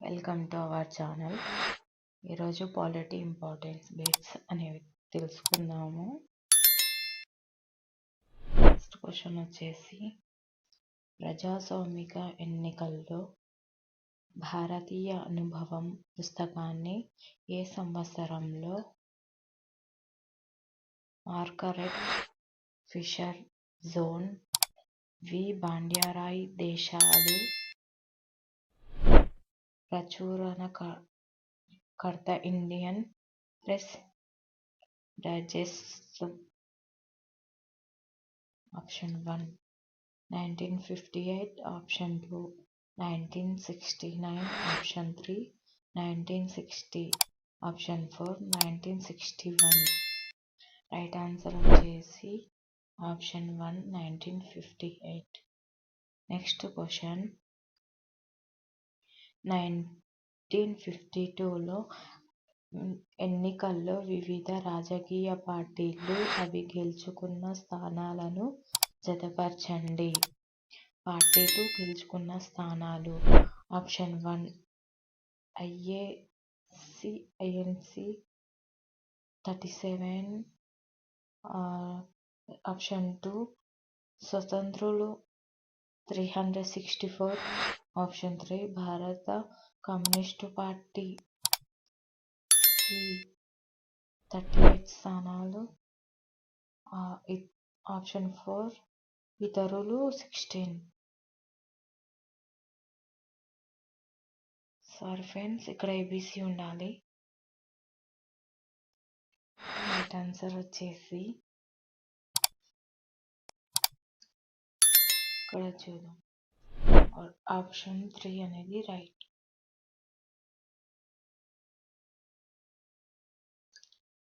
Welcome to our channel. ఈరోజు polity importance bits అనేవి తెలుసుకుందాము. ఫస్ట్ క్వశ్చన్ వచ్చేసి, ప్రజాస్వామిక ఎన్నికల్లో భారతీయ అనుభవం పుస్తకాన్ని ఏ సంవత్సరంలో Margaret Fisher Joan V Bondurant దేశాలు ప్రచురణకర్త Indian Press Digest? Option 1 1958, option 2 1969, option 3 1960, option 4 1961. Right answer వచ్చేసి ఆప్షన్ 1 1958. నెక్స్ట్ క్వశ్చన్, 1952లో ఎన్నికల్లో వివిధ రాజకీయ పార్టీలు అవి గెలుచుకున్న స్థానాలను జతపరచండి. పార్టీలు గెలుచుకున్న స్థానాలు: ఆప్షన్ 1 ఐఎన్సి 37, ఆప్షన్ 2 స్వతంత్రులు 364, ఆప్షన్ 3 భారత కమ్యూనిస్టు పార్టీ 38 స్థానాలు, ఆప్షన్ 4 ఇతరులు 16. సారీ ఫ్రెండ్స్, ఇక్కడ ఏబిసి ఉండాలి. రైట్ ఆన్సర్ వచ్చేసి ఇక్కడ చూద్దాం, ఆప్షన్ 3 అనేది రైట్.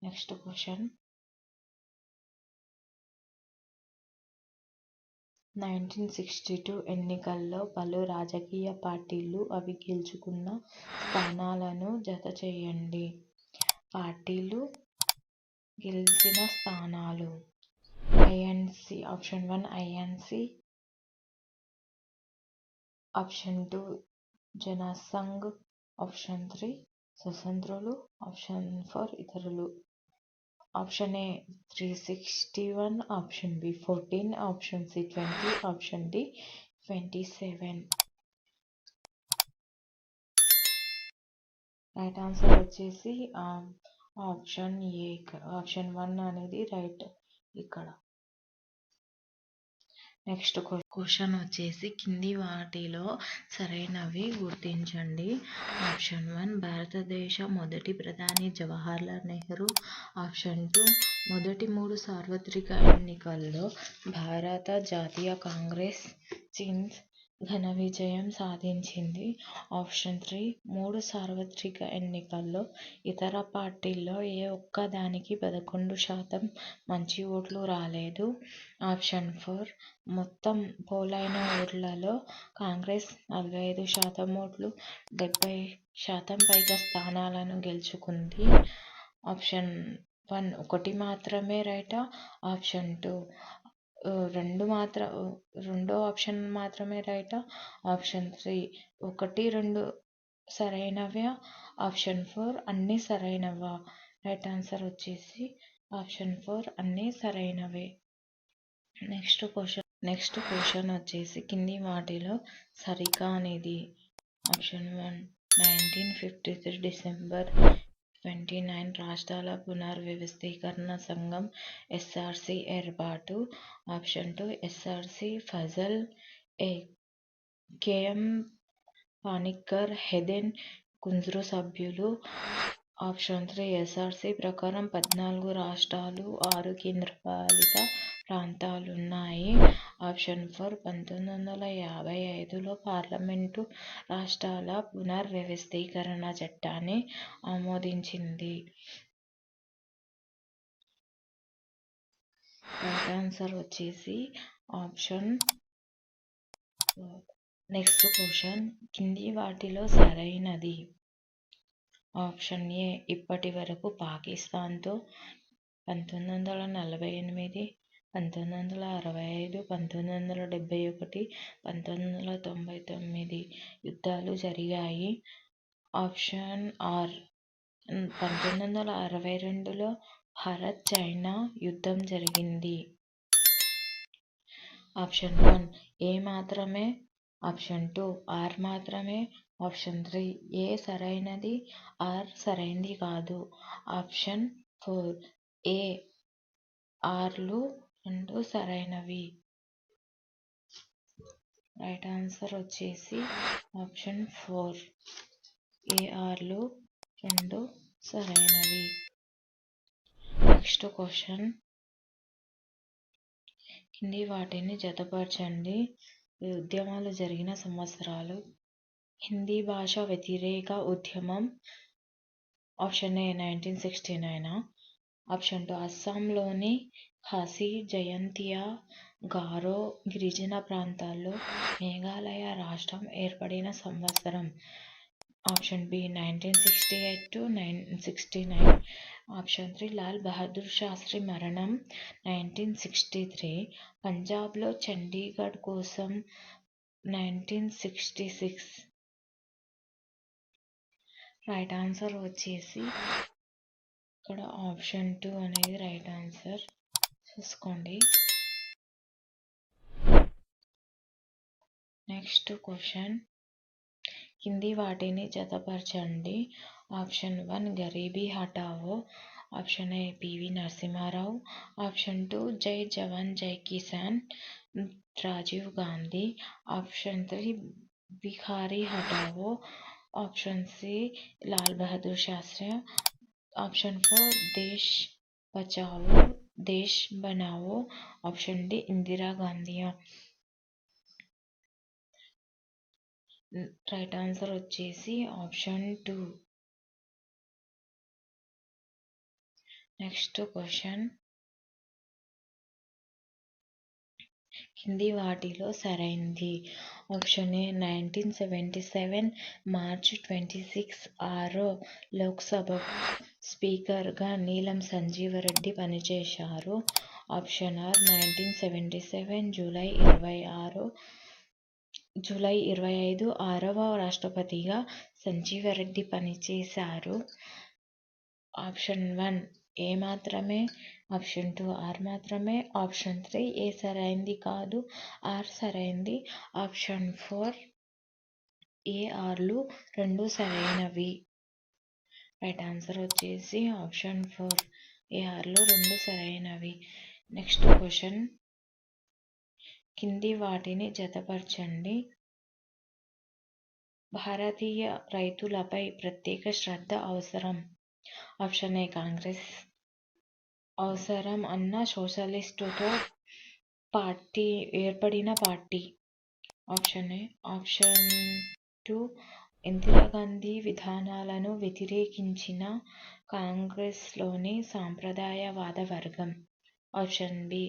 నెక్స్ట్ క్వశ్చన్, 1962 ఎన్నికల్లో పలు రాజకీయ పార్టీలు అవి గెలుచుకున్న స్థానాలను జత చేయండి. పార్టీలు గెలిచిన స్థానాలు: INC, option 1 INC, option 2 Jan Sangh, option 3 స్వతంత్రులు, option 4 ఇతరులు. Option A 361, option B 14, option C 20, option D 27. Right answer వచ్చేసి ఆప్షన్ ఏ, ఆప్షన్ 1 అనేది రైట్ ఇక్కడ. నెక్స్ట్ క్వశ్చన్ వచ్చేసి, కింది వాటిలో సరైనవి గుర్తించండి. ఆప్షన్ 1 భారతదేశ మొదటి ప్రధాని జవహర్లాల్ నెహ్రూ, ఆప్షన్ 2 మొదటి 3 సార్వత్రిక ఎన్నికల్లో భారత జాతీయ కాంగ్రెస్ చిన్స్ ఘన విజయం సాధించింది, ఆప్షన్ 3 3 సార్వత్రిక ఎన్నికల్లో ఇతర పార్టీల్లో ఏ ఒక్క దానికి 11% మంచి ఓట్లు రాలేదు, ఆప్షన్ 4 మొత్తం పోలైన ఓట్లలో కాంగ్రెస్ 45% ఓట్లు 70% పైగా స్థానాలను గెలుచుకుంది, ఆప్షన్ 1 ఒకటి మాత్రమే రైటా, ఆప్షన్ 2 రెండో ఆప్షన్ మాత్రమే రైటా, ఆప్షన్ 3 1, 2 సరైనవా, ఆప్షన్ 4 అన్నీ సరైనవా? రైట్ ఆన్సర్ వచ్చేసి ఆప్షన్ 4 అన్నీ సరైనవే. నెక్స్ట్ క్వశ్చన్ వచ్చేసి, కింది వాటిలో సరికానిది? ఆప్షన్ 1 1953 డిసెంబర్ 29 రాష్ట్రాల పునర్వ్యవస్థీకరణ సంఘం ఎస్ఆర్సి ఏర్పాటు, ఆప్షన్ 2 ఎస్ఆర్సి ఫజల్ ఏ కెఎం పానిక్కర్ హెదెన్ కుంజ్రు సభ్యులు, ఆప్షన్ 3 ఎస్ఆర్సి ప్రకారం 14 రాష్ట్రాలు 6 కేంద్రపాలిత ప్రాంతాలున్నాయి, ఆప్షన్ 4 1955లో పార్లమెంటు రాష్ట్రాల పునర్వ్యవస్థీకరణ చట్టాన్ని ఆమోదించింది. రైట్ ఆన్సర్ వచ్చేసి ఆప్షన్. నెక్స్ట్ క్వశ్చన్, కింది వాటిలో సరైనది? ఆప్షన్ ఏ ఇప్పటి వరకు పాకిస్తాన్తో 1948, 1965, 1971, 1999 యుద్ధాలు జరిగాయి, ఆప్షన్ ఆర్ 1962లో భారత్ చైనా యుద్ధం జరిగింది. ఆప్షన్ 1 ఏ మాత్రమే, ఆప్షన్ 2 ఆర్ మాత్రమే, ఆప్షన్ 3 ఏ సరైనది, ఆర్ సరైనది కాదు. ఆప్షన్ 4 ఏ ఆర్లు రెండు సరైనవి. రైట్ ఆన్సర్ వచ్చేసి ఆప్షన్ 4 ఏ ఆర్లు రెండు సరైనవి. నెక్స్ట్ క్వశ్చన్, కింది వాటిని జతపరచండి. ఉద్యమాలు జరిగిన సంవత్సరాలు. హిందీ భాష వ్యతిరేక ఉద్యమం. Option A 1969. ఆప్షన్ 2 అస్సాంలోని ఖాసీ జయంతియా గారో గిరిజన ప్రాంతాల్లో మేఘాలయ రాష్ట్రం ఏర్పడిన సంవత్సరం. Option B 1968 to 1969. Option 3 Lal Bahadur Shastri మరణం 1963. పంజాబ్లో చండీగఢ్ కోసం 1966. రైట్ ఆన్సర్ వచ్చేసి ఇక్కడ ఆప్షన్ 2 అనేది రైట్ ఆన్సర్. చూసుకోండి. నెక్స్ట్ క్వశ్చన్, కింది వాటిని జతపరచండి. Option 1 garibi హఠావో. Option A PV Narasimha Rao. Option 2 జై జవాన్ జై Kisan Rajiv Gandhi. Option 3 భిఖారీ హఠావో. Option C Lal Bahadur Sastry. Option 4 దేశ్ బచావో దేశ్ బనావో. Option D Indira Gandhi. Right answer వచ్చేసి ఆప్షన్ 2. నెక్స్ట్ క్వశ్చన్, కింది వాటిలో సరైంది. ఆప్షన్ ఏ 1977 మార్చి 26 6 లోక్సభ స్పీకర్గా నీలం సంజీవరెడ్డి పనిచేశారు. ఆప్షన్ ఆర్ 1977 జూలై 25 6వ రాష్ట్రపతిగా సంజీవరెడ్డి పనిచేశారు. ఆప్షన్ 1 ఏ మాత్రమే, ఆప్షన్ 2 ఆర్ మాత్రమే, ఆప్షన్ 3 ఏ సరైంది కాదు, ఆర్ సరైంది, ఆప్షన్ 4 ఏ ఆర్లు రెండు సరైనవి. రైట్ ఆన్సర్ వచ్చేసి ఆప్షన్ 4 ఏ ఆర్లు రెండు సరైనవి. నెక్స్ట్ క్వశ్చన్, కింది వాటిని జతపరచండి. భారతీయ రైతులపై ప్రత్యేక శ్రద్ధ అవసరం. ఆప్షన్ ఏ కాంగ్రెస్ అవసరం అన్న సోషలిస్టుతో పార్టీ ఏర్పడిన party. Option A. Option 2 Indira Gandhi విధానాలను వ్యతిరేకించిన కాంగ్రెస్లోని సాంప్రదాయవాద వర్గం. ఆప్షన్ బి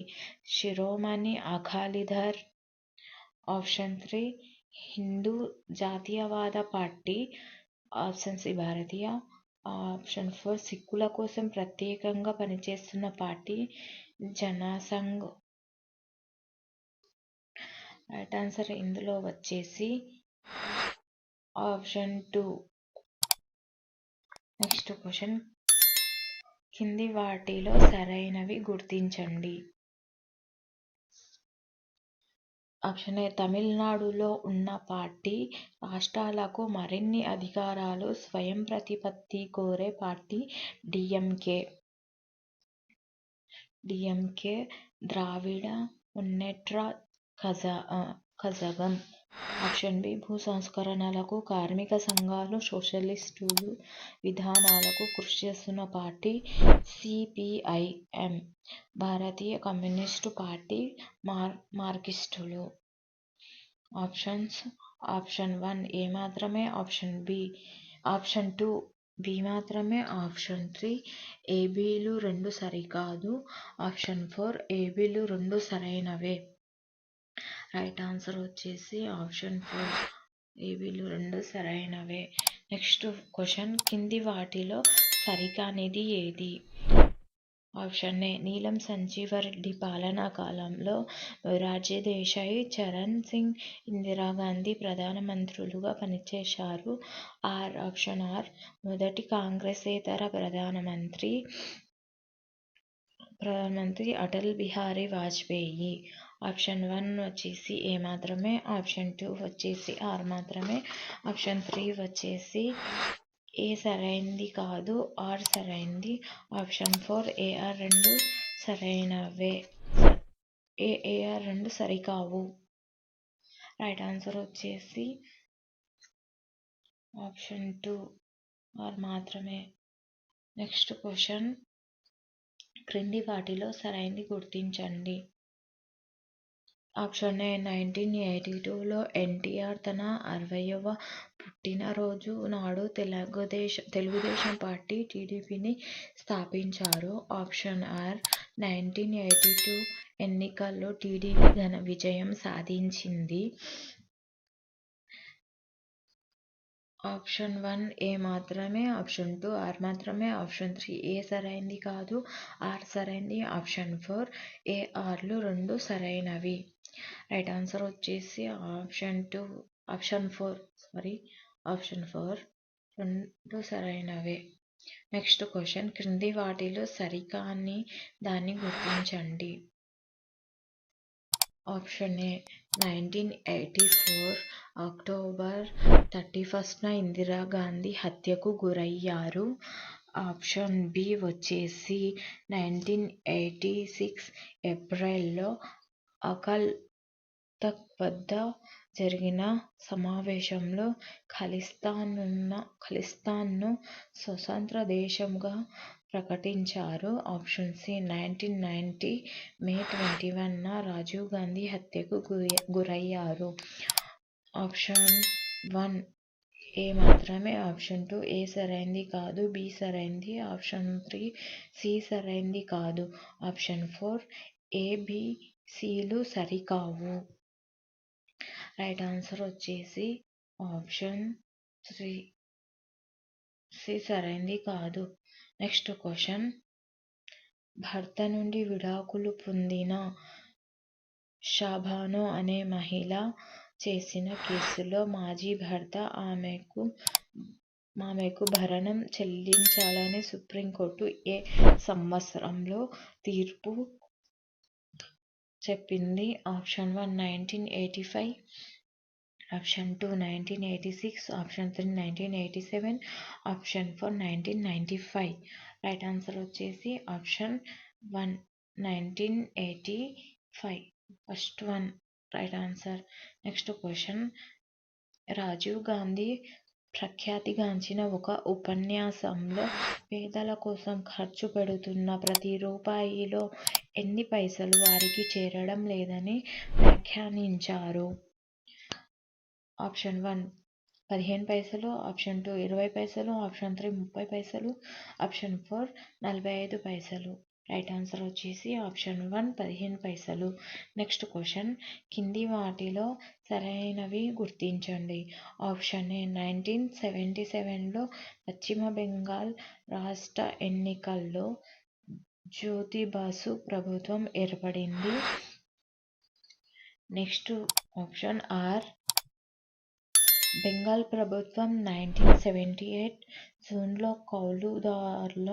శిరోమణి అకాలీదళ్. ఆప్షన్ 3 హిందూ జాతీయవాద పార్టీ. ఆప్షన్ సి భారతీయ. ఆప్షన్ 4 సిక్కుల కోసం ప్రత్యేకంగా పనిచేస్తున్న పార్టీ జనసంఘ్. రైట్ ఆన్సర్ ఇందులో వచ్చేసి ఆప్షన్ 2. నెక్స్ట్ క్వశ్చన్, కింది వాటిలో సరైనవి గుర్తించండి. ఆప్షన్ ఏ తమిళనాడులో ఉన్న పార్టీ రాష్ట్రాలకు మరిన్ని అధికారాలు స్వయం ప్రతిపత్తి కోరే పార్టీ డిఎంకే. ద్రావిడ మున్నేట్ర కజగం. ఆప్షన్ బి భూ సంస్కరణలకు కార్మిక సంఘాలు సోషలిస్టులు విధానాలకు కృషి చేస్తున్న పార్టీ సిపిఐఎం. భారతీయ కమ్యూనిస్టు పార్టీ మార్కిస్టులు. ఆప్షన్స్, ఆప్షన్ 1 ఏ మాత్రమే, ఆప్షన్ 2 బి మాత్రమే, ఆప్షన్ 3 ఏబీలు రెండు సరికాదు, ఆప్షన్ 4 ఏబీలు రెండు సరైనవే. రైట్ ఆన్సర్ వచ్చేసి ఆప్షన్ 4 ఏబీలు రెండు సరైనవే. నెక్స్ట్ క్వశ్చన్, కింది వాటిలో సరికానిది ఏది. ఆప్షన్ ఏ నీలం సంజీవరెడ్డి పాలనా కాలంలో మొరార్జీ దేశాయ్, చరణ్ సింగ్, ఇందిరాగాంధీ ప్రధానమంత్రులుగా పనిచేశారు. ఆప్షన్ ఆర్ మొదటి కాంగ్రెసేతర ప్రధానమంత్రి అటల్ బిహారీ వాజ్పేయి. ఆప్షన్ 1 వచ్చేసి ఏ మాత్రమే, ఆప్షన్ 2 వచ్చేసి ఆర్ మాత్రమే, ఆప్షన్ 3 వచ్చేసి ఏ సరైంది కాదు, ఆర్ సరైంది, ఆప్షన్ 4 ఏఆర్ రెండు సరైనవే, ఏఆర్ రెండు సరికావు. రైట్ ఆన్సర్ వచ్చేసి ఆప్షన్ 2 ఆర్ మాత్రమే. నెక్స్ట్ క్వశ్చన్, క్రింది వాటిలో సరైంది గుర్తించండి. ఆప్షన్ ఏ 1982లో ఎన్టీఆర్ తన 60వ పుట్టినరోజు నాడు తెలుగుదేశం పార్టీ టీడీపీని స్థాపించారు. ఆప్షన్ ఆర్ 1982 ఎన్నికల్లో టీడీపీ ఘన విజయం సాధించింది. ఆప్షన్ 1 ఏ మాత్రమే, ఆప్షన్ 2 ఆర్ మాత్రమే, ఆప్షన్ 3 ఏ సరైంది కాదు, ఆర్ సరైంది, ఆప్షన్ 4 ఏ ఆర్లు రెండు సరైనవి. రైట్ ఆన్సర్ వచ్చేసి ఆప్షన్ 4 రెండు సరైనవే. నెక్స్ట్ క్వశ్చన్, క్రింది వాటిలో సరికాని దాన్ని గుర్తించండి. ఆప్షన్ ఏ 1984 అక్టోబర్ 31న ఇందిరాగాంధీ హత్యకు గురయ్యారు. ఆప్షన్ బి వచ్చేసి 1986 ఏప్రిల్లో అకాల్ తఖ్త్ వద్ద జరిగిన సమావేశంలో ఖలిస్తాన్ను స్వతంత్ర దేశంగా ప్రకటించారు. ఆప్షన్ సి 1990 మే 21న రాజీవ్ గాంధీ హత్యకు గురయ్యారు. ఆప్షన్ 1 ఏ మాత్రమే, ఆప్షన్ 2 ఏ సరైంది కాదు, బి సరైంది, ఆప్షన్ 3 సి సరైంది కాదు, ఆప్షన్ 4 ఏ, బి, సిలు సరికావు. రైట్ ఆన్సర్ వచ్చేసి ఆప్షన్ 3 సి సరైంది కాదు. నెక్స్ట్ క్వశ్చన్, భర్త నుండి విడాకులు పొందిన షాబానో అనే మహిళ చేసిన కేసులో మాజీ భర్త ఆమెకు భరణం చెల్లించాలని సుప్రీంకోర్టు ఏ సంవత్సరంలో తీర్పు చెప్పింది. Option 1 1985, option 2 1986, option 3 1987, option 4 1995. Right answer వచ్చేసి option 1 1985. First one right answer. Next question, Rajiv Gandhi ప్రఖ్యాతిగాంచిన ఒక ఉపన్యాసంలో పేదల కోసం ఖర్చు పెడుతున్న ప్రతి రూపాయిలో ఎన్ని పైసలు వారికి చేరడం లేదని వ్యాఖ్యానించారు. ఆప్షన్ 1 15 పైసలు, ఆప్షన్ 2 20 పైసలు, ఆప్షన్ 3 30 పైసలు, ఆప్షన్ 4 45 పైసలు. రైట్ ఆన్సర్ వచ్చేసి ఆప్షన్ 1 15 పైసలు. నెక్స్ట్ క్వశ్చన్, కింది వాటిలో సరైనవి గుర్తించండి. ఆప్షన్ ఏ 1977లో పశ్చిమ బెంగాల్ రాష్ట్ర ఎన్నికల్లో జ్యోతి బాసు ప్రభుత్వం ఏర్పడింది. నెక్స్ట్ ఆప్షన్ ఆర్ బెంగాల్ ప్రభుత్వం 1978 జూన్లో కౌలుదారుల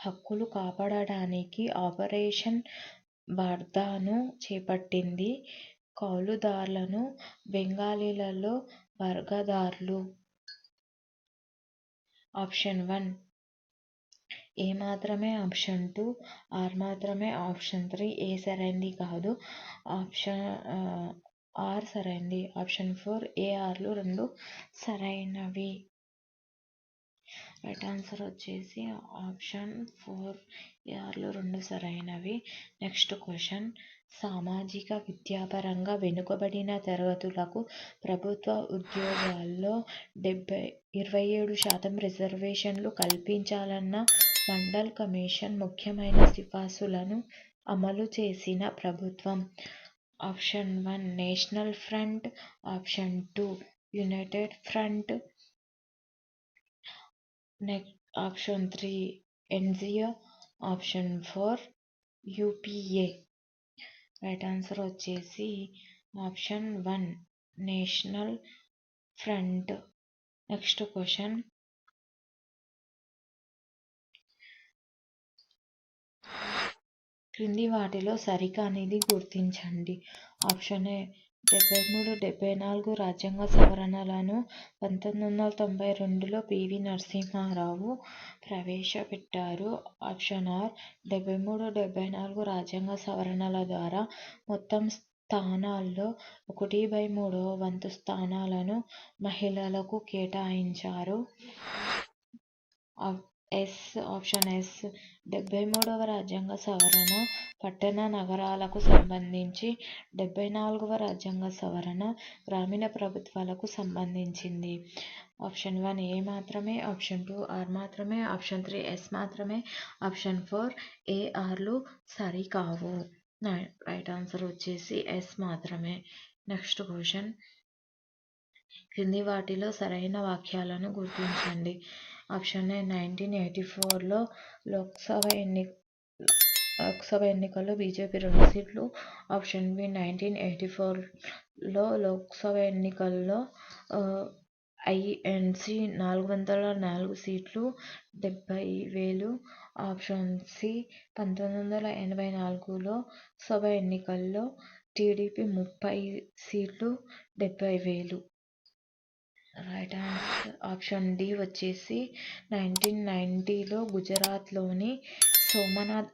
హక్కులు కాపాడడానికి ఆపరేషన్ వార్ధాను చేపట్టింది. కౌలుదార్లను బెంగాలీలలో వర్గదార్లు. ఆప్షన్ 1 ఏ మాత్రమే, ఆప్షన్ 2 ఆర్ మాత్రమే, ఆప్షన్ 3 ఏ సరైంది కాదు, ఆప్షన్ ఆర్ సరైంది, ఆప్షన్ 4 ఏ ఆర్లు రెండు సరైనవి. రైట్ ఆన్సర్ వచ్చేసి ఆప్షన్ 4 ఏ ఆర్లు రెండు సరైనవి. నెక్స్ట్ క్వశ్చన్, సామాజిక విద్యాపరంగా వెనుకబడిన తరగతులకు ప్రభుత్వ ఉద్యోగాల్లో 27% రిజర్వేషన్లు కల్పించాలన్న మండల్ కమిషన్ ముఖ్యమైన సిఫార్సులను అమలు చేసిన ప్రభుత్వం. Option 1 National Front, option 2 United Front, option 3 NGO, option 4 UPA. Right answer వచ్చేసి option 1 National Front. Next question, క్రింది వాటిలో సరికానిది గుర్తించండి. ఆప్షన్ ఏ 73, 74 రాజ్యాంగ సవరణలను 1992లో పివి నరసింహారావు ప్రవేశపెట్టారు. ఆప్షన్ ఆర్ 73, 74 రాజ్యాంగ సవరణల ద్వారా మొత్తం స్థానాల్లో 1/3 వంతు స్థానాలను మహిళలకు కేటాయించారు. ఆప్షన్ ఎస్ 73వ రాజ్యాంగ సవరణ పట్టణ నగరాలకు సంబంధించి, 74వ రాజ్యాంగ సవరణ గ్రామీణ ప్రభుత్వాలకు సంబంధించింది. ఆప్షన్ 1 ఏ మాత్రమే, ఆప్షన్ 2 ఆర్ మాత్రమే, ఆప్షన్ 3 ఎస్ మాత్రమే, ఆప్షన్ 4 ఏ ఆర్లు సరికావు. రైట్ ఆన్సర్ వచ్చేసి ఎస్ మాత్రమే. నెక్స్ట్ క్వశ్చన్, క్రింది వాటిలో సరైన వాక్యాలను గుర్తించండి. ఆప్షన్ ఏ 1984లో లోక్సభ ఎన్నికల్లో బీజేపీ 2 సీట్లు. ఆప్షన్ బి 1984లో లోక్సభ ఎన్నికల్లో ఐఎన్సి 404 సీట్లు 70,000. ఆప్షన్ సి 1984లో లోక్సభ ఎన్నికల్లో టీడీపీ 30 సీట్లు 70,000. రైట్ ఆన్సర్ ఆప్షన్ డి వచ్చేసి 1990లో గుజరాత్లోని సోమనాథ్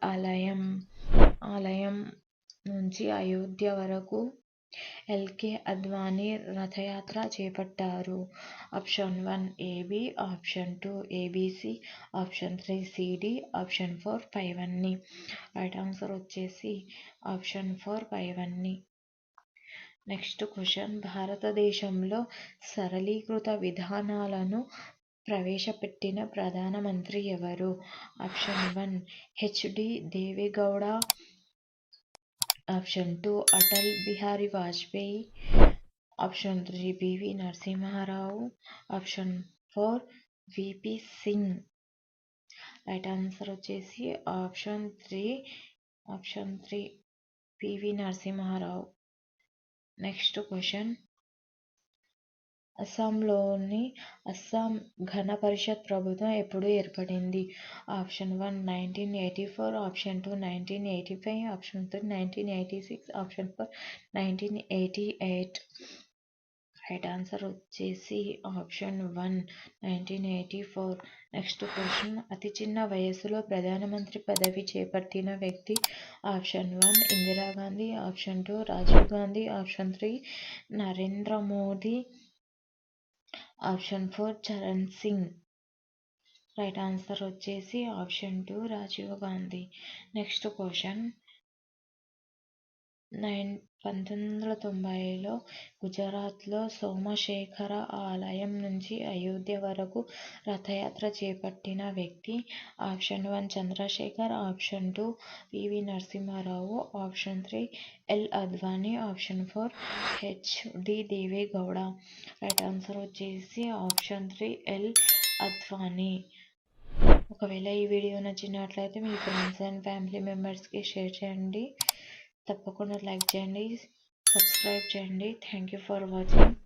ఆలయం నుంచి అయోధ్య వరకు ఎల్కే అద్వానీ రథయాత్ర చేపట్టారు. Option 1 A B, option 2 A B C, option 3 C D, option 4 పైవన్నీ. రైట్ ఆన్సర్ వచ్చేసి ఆప్షన్ 4 పైవన్నీ. నెక్స్ట్ క్వశ్చన్, భారతదేశంలో సరళీకృత విధానాలను ప్రవేశపెట్టిన ప్రధానమంత్రి ఎవరు? Option 1 HD Deve Gowda, option 2 Atal Bihari Vajpayee, option 3 PV Narasimha Rao, option 4 VP Singh. Right answer వచ్చేసి option 3 PV Narasimha Rao. Next question, అస్సాంలోని అస్సాం గణ పరిషత్ ప్రభుత్వం ఎప్పుడు ఏర్పడింది? Option 1 1984, option 2 1985, option 3 1986, option 4 1988. Right answer వచ్చేసి ఆప్షన్ 1 1984. నెక్స్ట్ క్వశ్చన్, అతి చిన్న వయసులో ప్రధానమంత్రి పదవి చేపట్టిన వ్యక్తి? Option 1 Indira Gandhi, option 2 Rajiv Gandhi, option 3 Narendra Modi, option 4 Charan Singh. Right answer వచ్చేసి option 2 Rajiv Gandhi. Next question, 1990లో గుజరాత్లో సోమశేఖర ఆలయం నుంచి అయోధ్య వరకు రథయాత్ర చేపట్టిన వ్యక్తి? Option 1 Chandrasekhar, option 2 PV Narasimha Rao, option 3 L Advani, option 4 HD Deve Gowda. Right answer వచ్చేసి ఆప్షన్ 3 ఎల్ అద్వానీ. ఒకవేళ ఈ వీడియో నచ్చినట్లయితే మీ ఫ్రెండ్స్ అండ్ ఫ్యామిలీ మెంబర్స్కి షేర్ చేయండి. తప్పకుండా లైక్ చేయండి, సబ్స్క్రైబ్ చేయండి. Thank you for watching.